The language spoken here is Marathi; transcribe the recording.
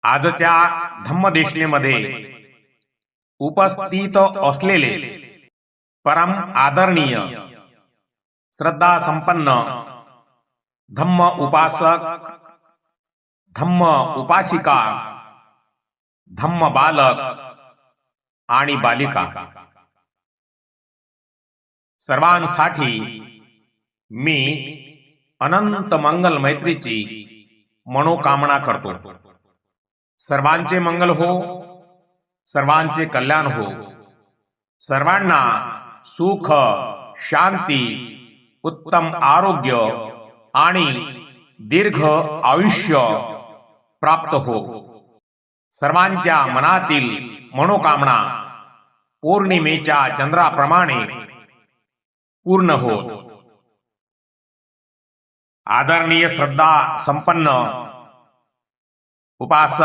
आजच्या धम्मदेशनेमध्ये उपस्थित असलेले परम आदरणीय श्रद्धा संपन्न धम्म उपासक, धम्म उपासिका, धम्म बालक आणि बालिका सर्वांसाठी मी अनंत मंगल मैत्रीची मनोकामना करतो। सर्वांचे मंगल हो, सर्वांचे कल्याण हो, सर्वांना सुख, शांती, उत्तम आरोग्य आणि दीर्घ आयुष्य प्राप्त हो। सर्वांच्या मनातील मनोकामना पौर्णिमेच्या चंद्राप्रमाणे पूर्ण हो। आदरणीय श्रद्धा संपन्न उपासक,